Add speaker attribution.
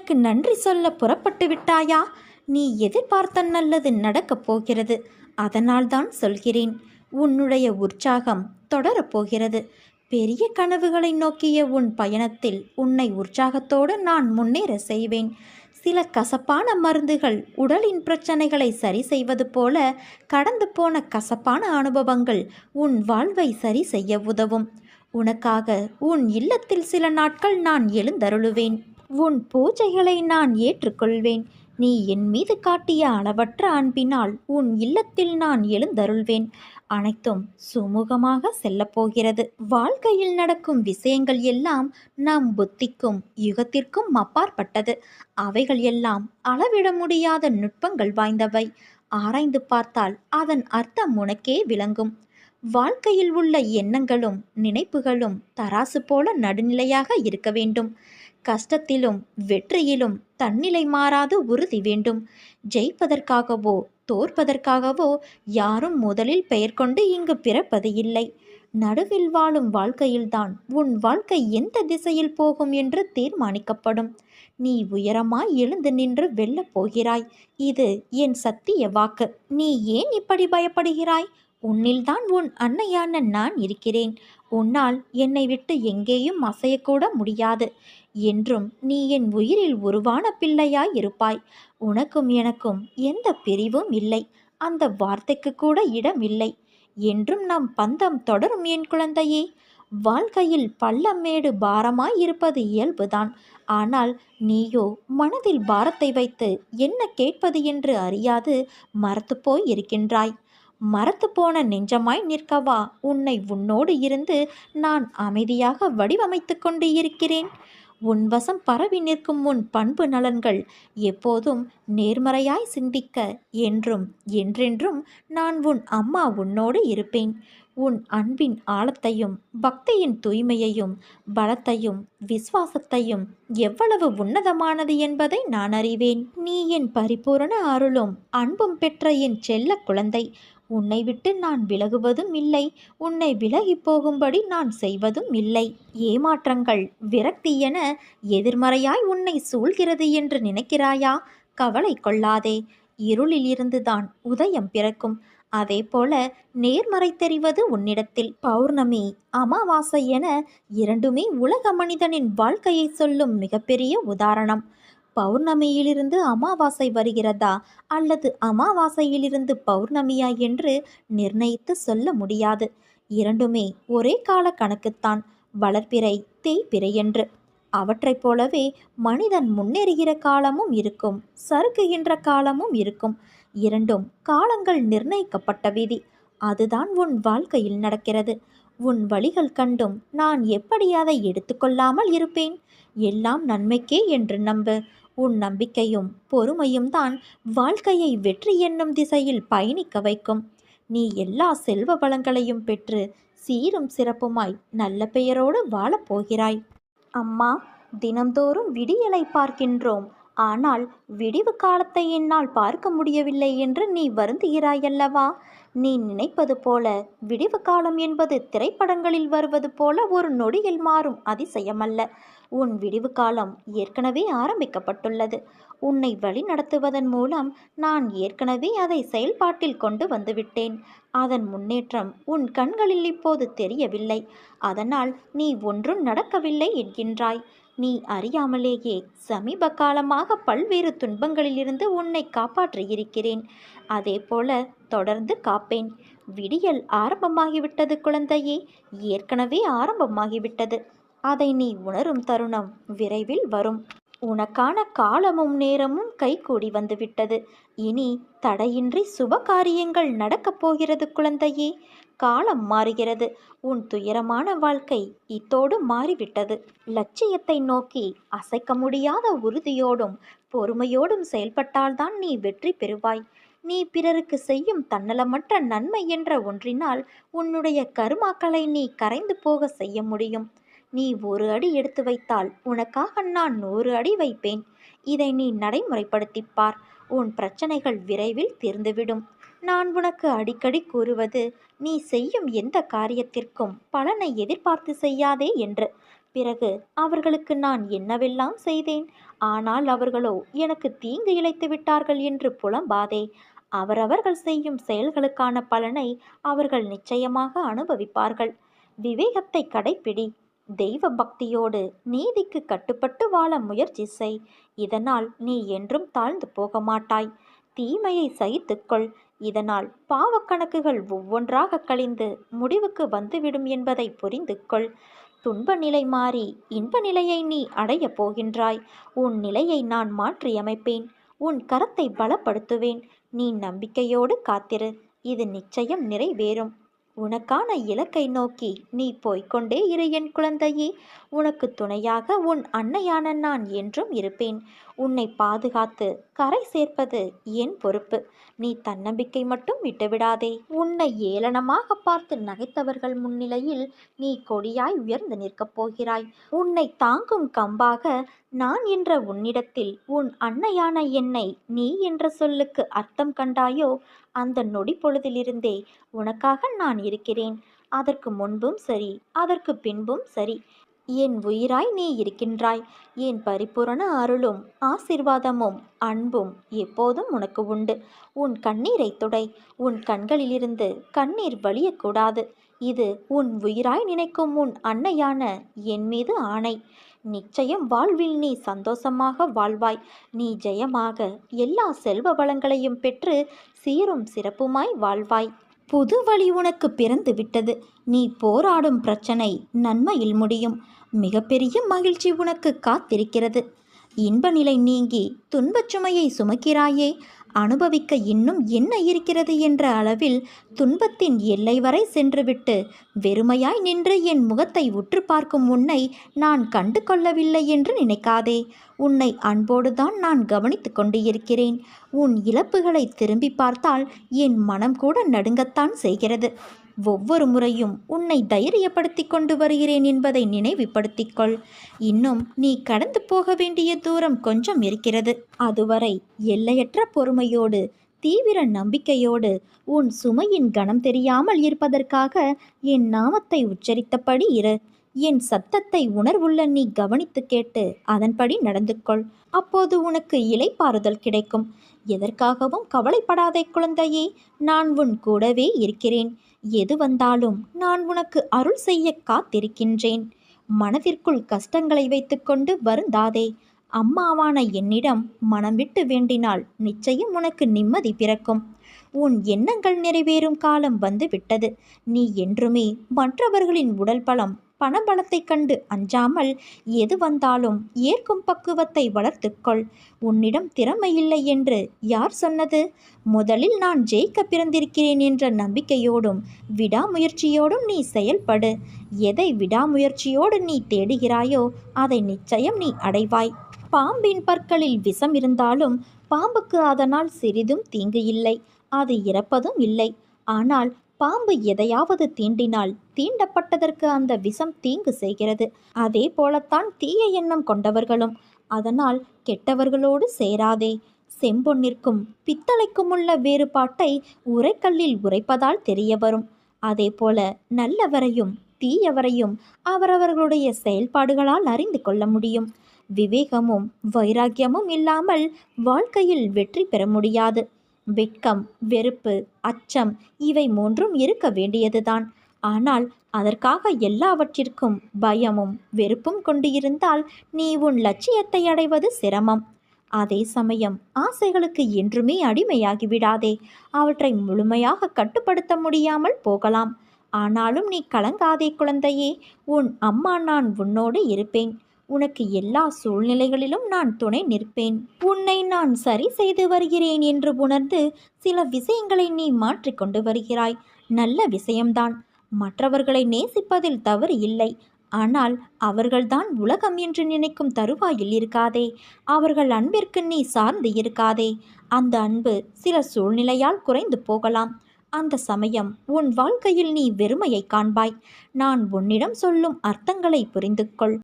Speaker 1: எனக்கு நன்றி சொல்ல புறப்பட்டு விட்டாயா? நீ எதிர்பார்த்த நல்லது நடக்கப் போகிறது. அதனால்தான் சொல்கிறேன். உன்னுடைய உற்சாகம் தொடரப்போகிறது. பெரிய கனவுகளை நோக்கிய உன் பயணத்தில் உன்னை உற்சாகத்தோடு நான் முன்னேற செய்வேன். சில கசப்பான மருந்துகள் உடலின் பிரச்சனைகளை சரி செய்வது போல கடந்து போன கசப்பான அனுபவங்கள் உன் வாழ்வை சரி செய்ய உதவும். உனக்காக உன் இல்லத்தில் சில நாட்கள் நான் எழுந்தருளுவேன். உன் பூஜைகளை நான் ஏற்றுக்கொள்வேன். நீ என் மீது காட்டிய அளவற்ற அன்பினால் உன் இல்லத்தில் நான் எழுந்தருள்வேன். அனைத்தும் சுமூகமாக செல்லப்போகிறது. வாழ்க்கையில் நடக்கும் விஷயங்கள் எல்லாம் நம் புத்திக்கும் யுகத்திற்கும் அப்பாற்பட்டது. அவைகள் எல்லாம் அளவிட முடியாத நுட்பங்கள் வாய்ந்தவை. ஆராய்ந்து பார்த்தால் அதன் அர்த்தம் உனக்கே விளங்கும். வாழ்க்கையில் உள்ள எண்ணங்களும் நினைப்புகளும் தராசு போல நடுநிலையாக இருக்க வேண்டும். கஷ்டத்திலும் வெற்றியிலும் தன்னிலை மாறாது உறுதி வேண்டும். ஜெயிப்பதற்காகவோ தோற்பதற்காகவோ யாரும் முதலில் பெயர் கொண்டு இங்கு பிறப்பது இல்லை. நடுவில் வாழும் வாழ்க்கையில்தான் உன் வாழ்க்கை எந்த திசையில் போகும் என்று தீர்மானிக்கப்படும். நீ உயரமாய் எழுந்து நின்று வெல்லப் போகிறாய். இது என் சத்திய வாக்கு. நீ ஏன் இப்படி பயப்படுகிறாய்? உன்னில்தான் உன் அன்னையான நான் இருக்கிறேன். உன்னால் என்னை விட்டு எங்கேயும் அசையக்கூட முடியாது. என்றும் நீ என் உயிரில் உருவான பிள்ளையாய் இருப்பாய். உனக்கும் எனக்கும் எந்த பிரிவும் இல்லை. அந்த வார்த்தைக்கு கூட இடம் இல்லை. என்றும் நம் பந்தம் தொடரும் என் குழந்தையே. வாழ்க்கையில் பள்ளம் மேடு பாரமாய் இருப்பது இயல்புதான். ஆனால் நீயோ மனதில் பாரத்தை வைத்து என்ன கேட்பது என்று அறியாது மரத்து போய் இருக்கின்றாய். மரத்து போன நெஞ்சமாய் நிற்கவா உன்னை உன்னோடு இருந்து நான் அமைதியாக வடிவமைத்து கொண்டு இருக்கிறேன். உன் வசம் பரவி நிற்கும் உன் பண்பு நலன்கள் எப்போதும் நேர்மறையாய் சிந்திக்க என்றும் என்றென்றும் நான் உன் அம்மா உன்னோடு இருப்பேன். உன் அன்பின் ஆழத்தையும் பக்தியின் தூய்மையையும் பலத்தையும் விசுவாசத்தையும் எவ்வளவு உன்னதமானது என்பதை நான் அறிவேன். நீ என் பரிபூரண அருளும் அன்பும் பெற்ற என் செல்ல குழந்தை. உன்னை விட்டு நான் விலகுவதும் இல்லை. உன்னை விலகி போகும்படி நான் செய்வதும் இல்லை. ஏமாற்றங்கள் விரக்தி என எதிர்மறையாய் உன்னை சூழ்கிறது என்று நினைக்கிறாயா? கவலை கொள்ளாதே. இருளில் இருந்துதான் உதயம் பிறக்கும். அதே போல நேர்மறை தெரிவது உன்னிடத்தில். பௌர்ணமி அமாவாசை என இரண்டுமே உலக மனிதனின் வாழ்க்கையை சொல்லும் மிகப்பெரிய உதாரணம். பௌர்ணமியிலிருந்து அமாவாசை வருகிறதா அல்லது அமாவாசையிலிருந்து பௌர்ணமியா என்று நிர்ணயித்து சொல்ல முடியாது. இரண்டுமே ஒரே கால கணக்குத்தான், வளர்பிறை தேய்பிறை என்று. அவற்றைப் போலவே மனிதன் முன்னேறுகிற காலமும் இருக்கும், சறுக்குகின்ற காலமும் இருக்கும். இரண்டும் காலங்கள் நிர்ணயிக்கப்பட்ட விதி. அதுதான் உன் வாழ்க்கையில் நடக்கிறது. உன் வழிகள் கண்டும் நான் எப்படி அதை எடுத்துக்கொள்ளாமல் இருப்பேன்? எல்லாம் நன்மைக்கே என்று நம்பு. உன் நம்பிக்கையும் பொறுமையும் தான் வாழ்க்கையை வெற்றி என்னும் திசையில் பயணிக்க வைக்கும். நீ எல்லா செல்வ வளங்களையும் பெற்று சீரும் சிறப்புமாய் நல்ல பெயரோடு வாழப்போகிறாய். அம்மா, தினம்தோறும் விடியலை பார்க்கின்றோம். ஆனால் விடிவு காலத்தை என்னால் பார்க்க முடியவில்லை என்று நீ வருந்துகிறாயல்லவா? நீ நினைப்பது போல விடிவு காலம் என்பது திரைப்படங்களில் வருவது போல ஒரு நொடியில் மாறும் அதிசயமல்ல. உன் விடிவு காலம் ஏற்கனவே ஆரம்பிக்கப்பட்டுள்ளது. உன்னை வழி நடத்துவதன் மூலம் நான் ஏற்கனவே அதை செயல்பாட்டில் கொண்டு வந்துவிட்டேன். அதன் முன்னேற்றம் உன் கண்களில் இப்போது தெரியவில்லை. அதனால் நீ ஒன்றும் நடக்கவில்லை என்கின்றாய். நீ அறியாமலேயே சமீப காலமாக பல்வேறு துன்பங்களிலிருந்து உன்னை காப்பாற்றியிருக்கிறேன். அதே போல தொடர்ந்து காப்பேன். விடியல் ஆரம்பமாகிவிட்டது குழந்தையே, ஏற்கனவே ஆரம்பமாகிவிட்டது. அதை நீ உணரும் தருணம் விரைவில் வரும். உனக்கான காலமும் நேரமும் கைகூடி வந்துவிட்டது. இனி தடையின்றி சுப காரியங்கள் நடக்கப் போகிறது குழந்தையே. காலம் மாறுகிறது. உன் துயரமான வாழ்க்கை இத்தோடு மாறிவிட்டது. லட்சியத்தை நோக்கி அசைக்க முடியாத உறுதியோடும் பொறுமையோடும் செயல்பட்டால்தான் நீ வெற்றி பெறுவாய். நீ பிறருக்கு செய்யும் தன்னலமற்ற நன்மை என்ற ஒன்றினால் உன்னுடைய கருமாக்களை நீ கரைந்து போக செய்ய முடியும். நீ ஒரு அடி எடுத்து வைத்தால் உனக்காக நான் 100 அடி வைப்பேன். இதை நீ நடைமுறைப்படுத்திப்பார். உன் பிரச்சனைகள் விரைவில் தீர்ந்துவிடும். நான் உனக்கு அடிக்கடி கூறுவது, நீ செய்யும் எந்த காரியத்திற்கும் பலனை எதிர்பார்த்து செய்யாதே என்று. பிறகு அவர்களுக்கு நான் என்னவெல்லாம் செய்தேன், ஆனால் அவர்களோ எனக்கு தீங்கு இழைத்து விட்டார்கள் என்று புலம்பாதே. அவரவர்கள் செய்யும் செயல்களுக்கான பலனை அவர்கள் நிச்சயமாக அனுபவிப்பார்கள். விவேகத்தை கடைப்பிடி. தெய்வ பக்தியோடு நீதிக்கு கட்டுப்பட்டு வாழ முயற்சி செய். இதனால் நீ என்றும் தாழ்ந்து போக மாட்டாய். தீமையை சகித்துக்கொள். இதனால் பாவக்கணக்குகள் ஒவ்வொன்றாக கழிந்து முடிவுக்கு வந்துவிடும் என்பதை புரிந்து கொள். துன்ப நிலை மாறி இன்ப நிலையை நீ அடையப் போகின்றாய். உன் நிலையை நான் மாற்றியமைப்பேன். உன் கரத்தை பலப்படுத்துவேன். நீ நம்பிக்கையோடு காத்திரு. இது நிச்சயம் நிறைவேறும். உனக்கான இலக்கை நோக்கி நீ போய்கொண்டே இரு என் குழந்தையே. உனக்கு துணையாக உன் அன்னையான நான் என்றும் இருப்பேன். உன்னை பாதுகாத்து கரை சேர்ப்பது என் பொறுப்பு. நீ தன்னம்பிக்கை மட்டும் விட்டுவிடாதே. உன்னை ஏளனமாக பார்த்து நகைத்தவர்கள் முன்னிலையில் நீ கொடியாய் உயர்ந்து நிற்கப் போகிறாய். உன்னை தாங்கும் கம்பாக நான் என்ற உன்னிடத்தில் உன் அன்னையான என்னை நீ என்ற சொல்லுக்கு அர்த்தம் கண்டாயோ, அந்த நொடி பொழுதிலிருந்தே உனக்காக நான் இருக்கிறேன். அதற்கு முன்பும் சரி, அதற்கு பின்பும் சரி, என் உயிராய் நீ இருக்கின்றாய். என் பரிபூரண அருளும் ஆசிர்வாதமும் அன்பும் எப்போதும் உனக்கு உண்டு. உன் கண்ணீரை துடை. உன் கண்களிலிருந்து கண்ணீர் வலியக்கூடாது. இது உன் உயிராய் நினைக்கும் உன் அன்னையான என் மீது ஆணை. நிச்சயம் வாழ்வில் நீ சந்தோஷமாக வாழ்வாய். நீ ஜெயமாக எல்லா செல்வ வளங்களையும் பெற்று சீரும் சிறப்புமாய் வாழ்வாய். புது வழி உனக்கு பிறந்து விட்டது. நீ போராடும் பிரச்சனை நன்மையில் முடியும். மிகப்பெரிய மகிழ்ச்சி உனக்கு காத்திருக்கிறது. இன்ப நிலை நீங்கி துன்பச் சுமையை சுமக்கிறாயே, அனுபவிக்க இன்னும் என்ன இருக்கிறது என்ற அளவில் துன்பத்தின் எல்லை வரை சென்றுவிட்டு வெறுமையாய் நின்று என் முகத்தை உற்று பார்க்கும் உன்னை நான் கண்டு கொள்ளவில்லை என்று நினைக்காதே. உன்னை அன்போடுதான் நான் கவனித்து கொண்டு இருக்கிறேன். உன் இழப்புகளை திரும்பி பார்த்தால் என் மனம் கூட நடுங்கத்தான் செய்கிறது. ஒவ்வொரு முறையும் உன்னை தைரியப்படுத்தி கொண்டு வருகிறேன் என்பதை நினைவுபடுத்திக்கொள். இன்னும் நீ கடந்து போக வேண்டிய தூரம் கொஞ்சம் இருக்கிறது. அதுவரை எல்லையற்ற பொறுமையோடு தீவிர நம்பிக்கையோடு உன் சுமையின் கணம் தெரியாமல் இருப்பதற்காக என் நாமத்தை உச்சரித்தபடி இரு. என் சத்தத்தை உணர்வுள்ள நீ கவனித்து கேட்டு அதன்படி நடந்து கொள். அப்போது உனக்கு இளைப்பாறுதல் கிடைக்கும். எதற்காகவும் கவலைப்படாதே குழந்தையே. நான் உன் கூடவே இருக்கிறேன். எது வந்தாலும் நான் உனக்கு அருள் செய்ய காத்திருக்கின்றேன். மனதிற்குள் கஷ்டங்களை வைத்துக்கொண்டு வருந்தாதே. அம்மாவான என்னிடம் மனம் விட்டு வேண்டினால் நிச்சயம் உனக்கு நிம்மதி பிறக்கும். உன் எண்ணங்கள் நிறைவேறும் காலம் வந்து விட்டது. நீ என்றுமே மற்றவர்களின் உடல் பலம் பணபலத்தை கண்டு அஞ்சாமல் எது வந்தாலும் ஏற்கும் பக்குவத்தை வளர்த்துக்கொள். உன்னிடம் திறமை இல்லை என்று யார் சொன்னது? முதலில் நான் ஜெயிக்க பிறந்திருக்கிறேன் என்ற நம்பிக்கையோடும் விடாமுயற்சியோடும் நீ செயல்படு. எதை விடாமுயற்சியோடு நீ தேடுகிறாயோ அதை நிச்சயம் நீ அடைவாய். பாம்பின் பற்களில் விஷம் இருந்தாலும் பாம்புக்கு அதனால் சிறிதும் தீங்கு இல்லை. அது இறப்பதும் இல்லை. ஆனால் பாம்பு எதையாவது தீண்டினால் தீண்டப்பட்டதற்கு அந்த விஷம் தீங்கு செய்கிறது. அதே போலத்தான் தீய எண்ணம் கொண்டவர்களும். அதனால் கெட்டவர்களோடு சேராதே. செம்பொன்னிற்கும் பித்தளைக்கும் உள்ள வேறுபாட்டை உரைக்கல்லில் உரைப்பதால் தெரிய வரும். அதே போல நல்லவரையும் தீயவரையும் அவரவர்களுடைய செயல்பாடுகளால் அறிந்து கொள்ள முடியும். விவேகமும் வைராக்கியமும் இல்லாமல் வாழ்க்கையில் வெற்றி பெற முடியாது. வெட்கம், வெறுப்பு, அச்சம் இவை மூன்றும் இருக்க வேண்டியதுதான். ஆனால் அதற்காக எல்லாவற்றிற்கும் பயமும் வெறுப்பும் கொண்டு இருந்தால் நீ உன் லட்சியத்தை அடைவது சிரமம். அதே சமயம் ஆசைகளுக்கு என்றுமே அடிமையாகி விடாதே. அவற்றை முழுமையாக கட்டுப்படுத்த முடியாமல் போகலாம். ஆனாலும் நீ கலங்காதே குழந்தையே. உன் அம்மா நான் உன்னோடு இருப்பேன். உனக்கு எல்லா சூழ்நிலைகளிலும் நான் துணை நிற்பேன். உன்னை நான் சரி செய்து வருகிறேன் என்று உணர்ந்து சில விஷயங்களை நீ மாற்றிக்கொண்டு வருகிறாய். நல்ல விஷயம்தான். மற்றவர்களை நேசிப்பதில் தவறு இல்லை. ஆனால் அவர்கள்தான் உலகம் என்று நினைக்கும் தருவாயில் இருக்காதே. அவர்கள் அன்பிற்கு நீ சார்ந்து இருக்காதே. அந்த அன்பு சில சூழ்நிலையால் குறைந்து போகலாம். அந்த சமயம் உன் வாழ்க்கையில் நீ வெறுமையை காண்பாய். நான் உன்னிடம் சொல்லும் அர்த்தங்களை புரிந்து கொள்.